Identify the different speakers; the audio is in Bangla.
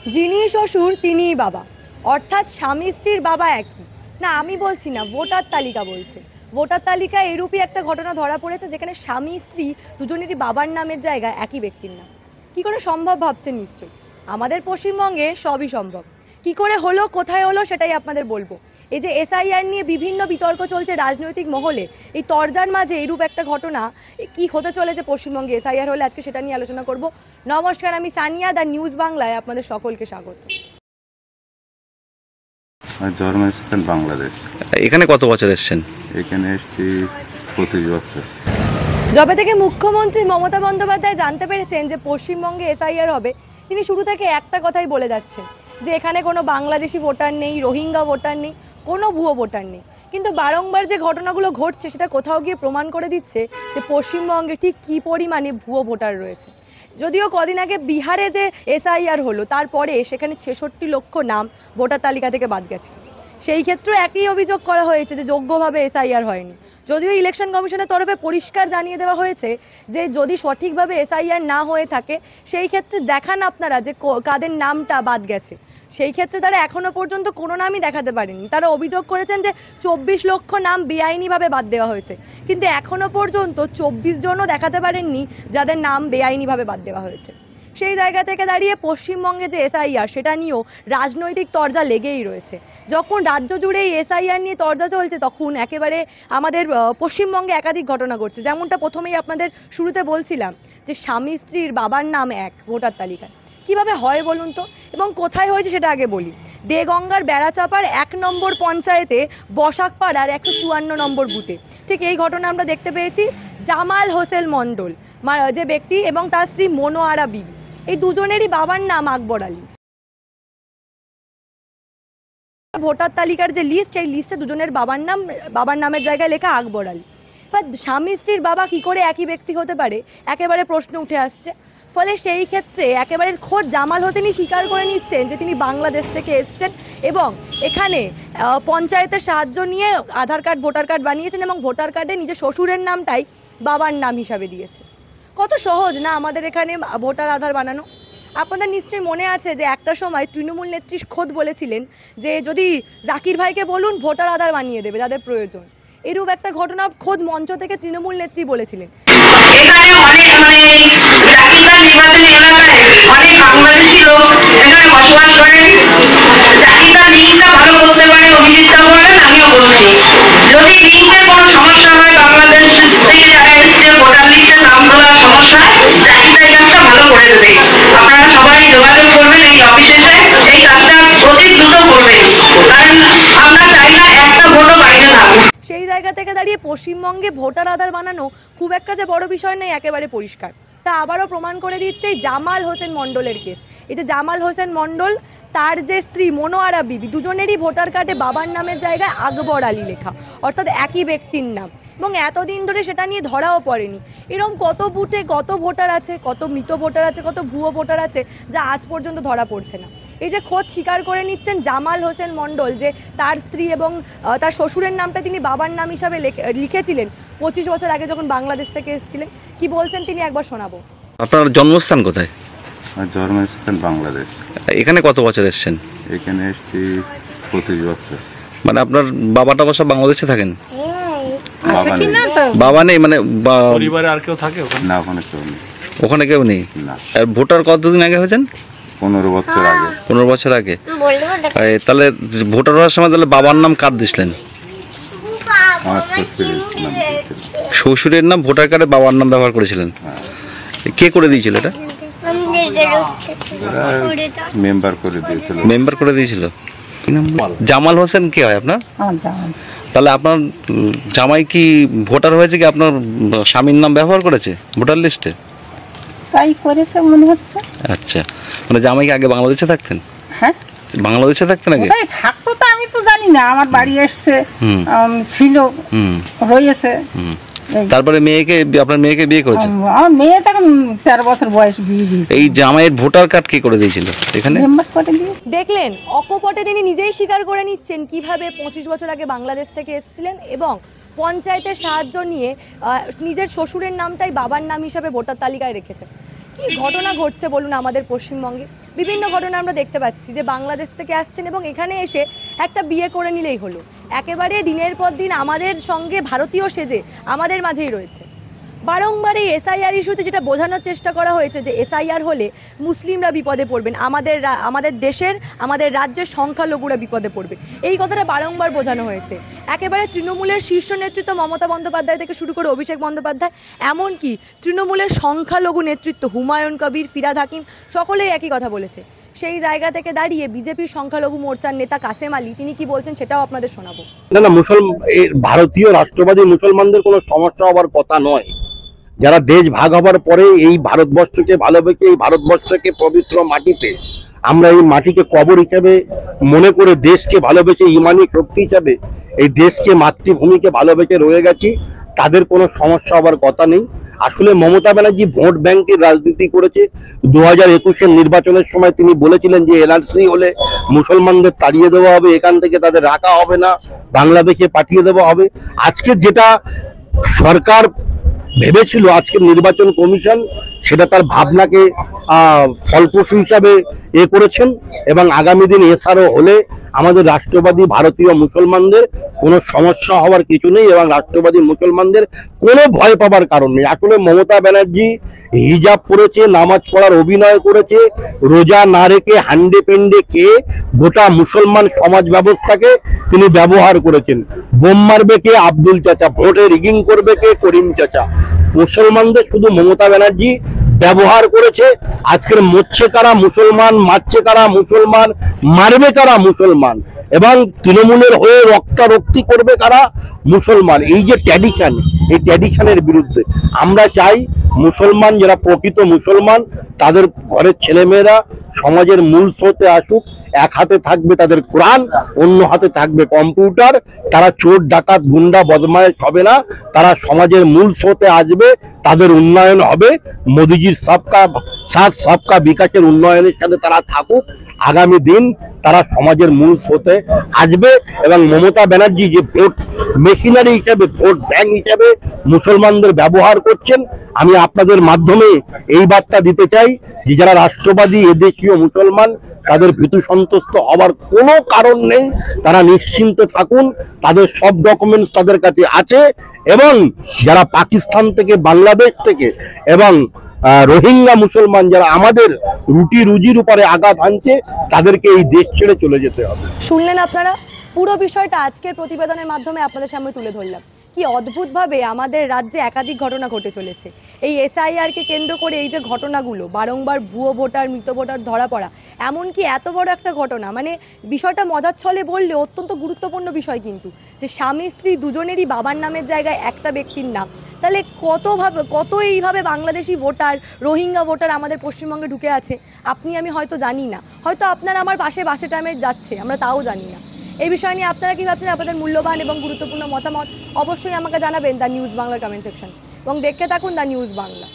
Speaker 1: যিনি শ্বশুর তিনিই বাবা, অর্থাৎ স্বামী স্ত্রীর বাবা একই। না, আমি বলছি না, ভোটার তালিকা বলছে। ভোটার তালিকায় এরূপই একটা ঘটনা ধরা পড়েছে যেখানে স্বামী স্ত্রী দুজনেরই বাবার নামের জায়গায় একই ব্যক্তির নাম। কী করে সম্ভব ভাবছেন নিশ্চয়ই। আমাদের পশ্চিমবঙ্গে সবই সম্ভব। কি করে হলো, কোথায় হলো, সেটাই আপনাদের বলবো। এই যে এসআইআর নিয়ে বিভিন্ন বিতর্ক চলছে রাজনৈতিক মহলে, এই তরজার মাঝে এইরূপ একটা ঘটনা কি হতে চলেছে পশ্চিমবঙ্গে এসআইআর হলে, আজকে সেটা নিয়ে আলোচনা করব। নমস্কার, আমি সানিয়া, দ্য নিউজ বাংলায় আপনাদের সকলকে স্বাগত।
Speaker 2: জন্মস্থান বাংলাদেশ।
Speaker 3: এখানে কত বছর এসেছেন?
Speaker 2: এখানে এসেছি 25 বছর।
Speaker 1: যবে থেকে মুখ্যমন্ত্রী মমতা বন্দ্যোপাধ্যায় জানতে পেরেছেন যে পশ্চিমবঙ্গে এসআইআর হবে, তিনি শুরু থেকে একটা কথাই বলে যাচ্ছেন যে এখানে কোনো বাংলাদেশি ভোটার নেই, রোহিঙ্গা ভোটার নেই, কোনো ভুয়ো ভোটার নেই। কিন্তু বারংবার যে ঘটনাগুলো ঘটছে সেটা কোথাও গিয়ে প্রমাণ করে দিচ্ছে যে পশ্চিমবঙ্গে ঠিক কী পরিমাণে ভুয়ো ভোটার রয়েছে। যদিও কদিন আগে বিহারে যে এসআইআর হলো তারপরে সেখানে 66 লক্ষ নাম ভোটার তালিকা থেকে বাদ গেছে। সেই ক্ষেত্রে একই অভিযোগ করা হয়েছে যে যোগ্যভাবে এসআইআর হয়নি। যদিও ইলেকশন কমিশনের তরফে পরিষ্কার জানিয়ে দেওয়া হয়েছে যে যদি সঠিকভাবে এসআইআর না হয়ে থাকে সেই ক্ষেত্রে দেখান আপনারা যে কাদের নামটা বাদ গেছে। সেই ক্ষেত্রে তারা এখনও পর্যন্ত কোনো নামই দেখাতে পারেনি। তারা অভিযোগ করেছেন যে 24 লক্ষ নাম বেআইনিভাবে বাদ দেওয়া হয়েছে, কিন্তু এখনও পর্যন্ত 24 জনও দেখাতে পারেননি যাদের নাম বেআইনিভাবে বাদ দেওয়া হয়েছে। সেই জায়গা থেকে দাঁড়িয়ে পশ্চিমবঙ্গে যে এসআইআর সেটা নিয়েও রাজনৈতিক তরজা লেগেই রয়েছে। যখন রাজ্য জুড়ে এই এসআইআর নিয়ে তরজা চলছে তখন একেবারে আমাদের পশ্চিমবঙ্গে একাধিক ঘটনা ঘটছে। যেমনটা প্রথমেই আপনাদের শুরুতে বলছিলাম যে স্বামী স্ত্রীর বাবার নাম এক ভোটার তালিকায়। কিভাবে হয় বলুন তো, এবং কোথায় হয়েছে সেটা আগে বলি। দেগঙ্গার বেড়াচাপার 1 নম্বর পঞ্চায়েতে বসাকপাড়ার 154 নম্বর বুথে ঠিক এই ঘটনা আমরা দেখতে পেয়েছি। জামাল হোসেন মণ্ডল যে ব্যক্তি এবং তার স্ত্রী মনোয়ারা বিবি, এই দুজনেরই বাবার নাম আকবর আলী। ভোটার তালিকার যে লিস্ট, সেই লিস্টে দুজনের বাবার নামের জায়গায় লেখা আকবর আলী। বা স্বামী স্ত্রীর বাবা কি করে একই ব্যক্তি হতে পারে, একেবারে প্রশ্ন উঠে আসছে। ফলে সেই ক্ষেত্রে একেবারে খোদ জামাল হোসেনই স্বীকার করে নিচ্ছেন যে তিনি বাংলাদেশ থেকে এসছেন এবং এখানে পঞ্চায়েতের সাহায্য নিয়ে আধার কার্ড, ভোটার কার্ড বানিয়েছেন এবং ভোটার কার্ডে নিজের শ্বশুরের নামটাই বাবার নাম হিসাবে দিয়েছে। কত সহজ না আমাদের এখানে ভোটার আধার বানানো। আপনাদের নিশ্চয়ই মনে আছে যে একটা সময় তৃণমূল নেত্রী খোদ বলেছিলেন যে যদি জাকির ভাইকে বলুন ভোটার আধার বানিয়ে দেবে যাদের প্রয়োজন। এরূপ একটা ঘটনা খোদ মঞ্চ থেকে তৃণমূল নেত্রী বলেছিলেন।
Speaker 4: এখানে অনেক জাকিরবাগ নির্বাচনী এলাকায় অনেক বাংলাদেশি লোক এখানে বসবাস করেন। জাকিরবাগ লিঙ্কটা ভালো করতে পারে, অভিজিৎটা বলেন, আমিও বলছি যদি লিঙ্কের কোনো সমস্যা হয়, বাংলাদেশ থেকে যারা এসছে ভোটার লিস্টে নাম তোলার সমস্যা, জাকিরবাগ এই কাজটা ভালো করে দেবে। আপনারা সবাই যোগাযোগ করবেন এই অফিসে, এই কাজটা অতি দ্রুত করবেন, কারণ আমরা চাই না একটা ভোটও বাইরে থাকুক।
Speaker 1: সেই জায়গা থেকে দাঁড়িয়ে পশ্চিমবঙ্গে ভোটার আধার বানানো খুব একটা যে বড় বিষয় নেই, একেবারে পরিষ্কার। তা আবারও প্রমাণ করে দিচ্ছে জামাল হোসেন মণ্ডলের কেস। এই যে জামাল হোসেন মণ্ডল, তার যে স্ত্রী মনোয়ারা বিবি, দুজনেরই ভোটার কার্ডে বাবার নামের জায়গায় আকবর আলী লেখা, অর্থাৎ একই ব্যক্তির নাম। এবং এতদিন ধরে সেটা নিয়ে ধরাও পড়েনি। এরকম কত বুথে কত ভোটার আছে, কত মৃত ভোটার আছে, কত ভুয়ো ভোটার আছে যা আজ পর্যন্ত ধরা পড়ছে না। এই যে খোদ স্বীকার করে নিচ্ছেন জামাল হোসেন মণ্ডল যে তার স্ত্রী এবং তার শ্বশুরের নামটা তিনি বাবার নাম হিসাবে লিখেছিলেন 25 বছর আগে যখন বাংলাদেশ থেকে এসেছিলেন। কি বলছেন তিনি একবার শোনাবো।
Speaker 3: আপনার জন্মস্থান কোথায়?
Speaker 2: জন্মস্থান বাংলাদেশ।
Speaker 3: এখানে কত বছর এসেছেন?
Speaker 2: এখানে এসেছি 25 বছর।
Speaker 3: মানে আপনার বাবাটা সব বাংলাদেশে থাকেন?
Speaker 2: বাবা নেই।
Speaker 3: বাবা নেই মানে
Speaker 5: পরিবারে আর কেউ থাকে ওখানে?
Speaker 2: না, ওখানে কেউ নেই।
Speaker 3: ওখানে কেউ নেই?
Speaker 2: না।
Speaker 3: আর ভোটার কতদিন আগে হয়েছেন?
Speaker 2: 15 বছর আগে।
Speaker 3: 15 বছর আগে। তাহলে ভোটার হওয়ার সময় তাহলে বাবার নাম কার দিছিলেন?
Speaker 2: আমার শ্বশুরের নাম দিয়েছিল।
Speaker 3: শ্বশুরের নাম ভোটার কার্ডে বাবার নাম ব্যবহার করেছিলেন? কে করে দিয়েছিল এটা?
Speaker 2: মেম্বার করে দিয়েছিল।
Speaker 3: মেম্বার করে দিয়েছিল। জামাল হোসেন কে হয় আপনার? তাহলে আপনার জামাই কি ভোটার হয়েছে কি আপনার স্বামীর নাম ব্যবহার করেছে ভোটার লিস্টে?
Speaker 6: তাই করেছে মনে হচ্ছে।
Speaker 3: আচ্ছা, মানে জামাই কি আগে বাংলাদেশে থাকতেন?
Speaker 6: হ্যাঁ,
Speaker 3: বাংলাদেশে থাকতেন আগে?
Speaker 6: থাকতো তো আমি তো জানি না, আমার বাড়ি এসছে, ছিল, রয়েছে।
Speaker 3: তারপরে আপনার মেয়েকে বিয়ে করেছেন?
Speaker 6: আমার মেয়ে তখন 13 বছর বয়স, বিয়ে দিয়েছে।
Speaker 3: এই জামাইয়ের ভোটার কার্ড কে করে দিয়েছিল এখানে?
Speaker 1: দেখলেন, অকপটে তিনি নিজেই স্বীকার করে নিচ্ছেন কিভাবে 25 বছর আগে বাংলাদেশ থেকে এসেছিলেন এবং পঞ্চায়েতের সাহায্য নিয়ে নিজের শ্বশুরের নামটাই বাবার নাম হিসাবে ভোটার তালিকায় রেখেছেন। কি ঘটনা ঘটছে বলুন আমাদের পশ্চিমবঙ্গে। বিভিন্ন ঘটনা আমরা দেখতে পাচ্ছি যে বাংলাদেশ থেকে আসছেন এবং এখানে এসে একটা বিয়ে করে নিলেই হলো, একেবারে দিনের পর দিন আমাদের সঙ্গে ভারতীয় সেজে আমাদের মাঝেই রয়েছে। বারংবার এই এসআইআর ইস্যুতে যেটা বোঝানোর চেষ্টা করা হয়েছে যে এসআইআর হলে মুসলিমরা বিপদে পড়বেন, আমাদের দেশের আমাদের রাজ্যের সংখ্যালঘুরা বিপদে পড়বে, এই কথাটা বারংবার বোঝানো হয়েছে। একেবারে তৃণমূলের শীর্ষ নেতৃত্ব মমতা বন্দ্যোপাধ্যায় থেকে শুরু করে অভিষেক বন্দ্যোপাধ্যায়, এমনকি তৃণমূলের সংখ্যালঘু নেতৃত্ব হুমায়ুন কবির, ফিরহাদ হাকিম সকলেই একই কথা বলেছে। সেই জায়গা থেকে দাঁড়িয়ে বিজেপির সংখ্যালঘু মোর্চার নেতা কাসেম আলী তিনি কি বলছেন সেটাও আপনাদের শোনাবো।
Speaker 7: না, ভারতীয় রাষ্ট্রবাদী মুসলমানদের কোনো সমস্যা হওয়ার কথা নয়। যারা দেশ ভাগ হবার পরে এই ভারতবর্ষকে ভালোবেসে, এই ভারতবর্ষকে পবিত্র মাটিতে আমরা এই মাটিকে কবর হিসেবে মনে করে দেশকে ভালোবেসে ইমানি শক্তি হিসাবে এই দেশকে, মাতৃভূমিকে ভালোবেসে রয়ে গেছি, তাদের কোনো সমস্যা হবার কথা নেই। আসলে মমতা ব্যানার্জি ভোট ব্যাংকের রাজনীতি করেছে। 2021-এর নির্বাচনের সময় তিনি বলেছিলেন যে এনআরসি হলে মুসলমানদের তাড়িয়ে দেওয়া হবে, এখান থেকে তাদের রাখা হবে না, বাংলাদেশে পাঠিয়ে দেওয়া হবে। আজকে যেটা সরকার ভেবেছিল, আজকের নির্বাচন কমিশন সেটা তার ভাবনাকে ফলপ্রসূ হিসাবে করেছেন এবং আগামী দিন এছাড়াও হলে আমাদের রাষ্ট্রবাদী ভারতীয় মুসলমানদের কোনো সমস্যা হওয়ার কিছু নেই এবং রাষ্ট্রবাদী মুসলমানদের কোনো ভয় পাবার কারণ নেই। আসলে মমতা ব্যানার্জি হিজাব পরেছে, নামাজ পড়ার অভিনয় করেছে, রোজা না রেখে হান্ডে পেন্ডে খেয়ে গোটা মুসলমান সমাজ ব্যবস্থাকে তিনি ব্যবহার করেছেন। বোম মারবে কে? আব্দুল চাচা। ভোটে রিগিং করবে কে? করিম চাচা। মুসলমানদের শুধু মমতা ব্যানার্জি ব্যবহার করেছে। আজকের মরছে কারা? মুসলমান। মারছে কারা? মুসলমান। মারবে কারা? মুসলমান। এবং তৃণমূলের হয়ে রক্তারক্তি করবে কারা? মুসলমান। এই যে ট্র্যাডিশন, এই ট্র্যাডিশনের বিরুদ্ধে আমরা চাই মুসলমান যারা প্রকৃত মুসলমান তাদের ঘরের ছেলেমেয়েরা সমাজের মূল স্রোতে আসুক। এক হাতে থাকবে তাদের কোরআন, অন্য হাতে থাকবে কম্পিউটার। তারা চোর, ডাকাত, গুন্ডা, বদমায়েশ হবে না। তারা সমাজের মূল স্রোতে আসবে, তাদের উন্নয়ন হবে। মোদিজির সবকা সাথ সবকা বিকাশের উন্নয়নের সাথে তারা থাকুক। আগামী দিন তারা সমাজের মূল স্রোতে আসবে এবং মমতা ব্যানার্জি যে ভোট মেশিনারি হিসেবে, ভোট ব্যাংক হিসেবে মুসলমানদের ব্যবহার করছেন, আমি আপনাদের মাধ্যমে এই বার্তা দিতে চাই যে যারা রাষ্ট্রবাদী এদেশীয় মুসলমান তাদের ভীতু সন্তুষ্ট হওয়ার কোনো কারণ নেই। তারা নিশ্চিন্ত থাকুন, তাদের সব ডকুমেন্টস তাদের কাছে আছে। এবং যারা পাকিস্তান থেকে, বাংলাদেশ থেকে এবং রোহিঙ্গা মুসলমান যারা আমাদের রুটি রুজির উপরে আঘাত আনছে, তাদেরকে এই দেশ ছেড়ে চলে যেতে হবে।
Speaker 1: শুনলেন আপনারা পুরো বিষয়টা আজকের প্রতিবেদনের মাধ্যমে আপনাদের সামনে তুলে ধরলাম। কি অদ্ভুতভাবে আমাদের রাজ্যে একাধিক ঘটনা ঘটে চলেছে। এই এসআইআরকে কেন্দ্র করে এই যে ঘটনাগুলো, বারংবার ভুয়ো ভোটার, মৃত ভোটার ধরা পড়া, এমনকি এত বড় একটা ঘটনা, মানে বিষয়টা মজার ছলে বললে অত্যন্ত গুরুত্বপূর্ণ বিষয় কিন্তু, যে স্বামী স্ত্রী দুজনেরই বাবার নামের জায়গায় একটা ব্যক্তির নাম। তাহলে কত এইভাবে বাংলাদেশি ভোটার, রোহিঙ্গা ভোটার আমাদের পশ্চিমবঙ্গে ঢুকে আছে আপনি আমি হয়তো জানি না, হয়তো আপনার আমার পাশে বাসে টাইমে যাচ্ছে, আমরা তাও জানি না। এই বিষয় নিয়ে আপনারা কি ভাবছেন? আপনাদের মূল্যবান এবং গুরুত্বপূর্ণ মতামত অবশ্যই আমাকে জানাবেন দ্য নিউজ বাংলার কমেন্ট সেকশন এবং দেখতে থাকুন দ্য নিউজ বাংলা।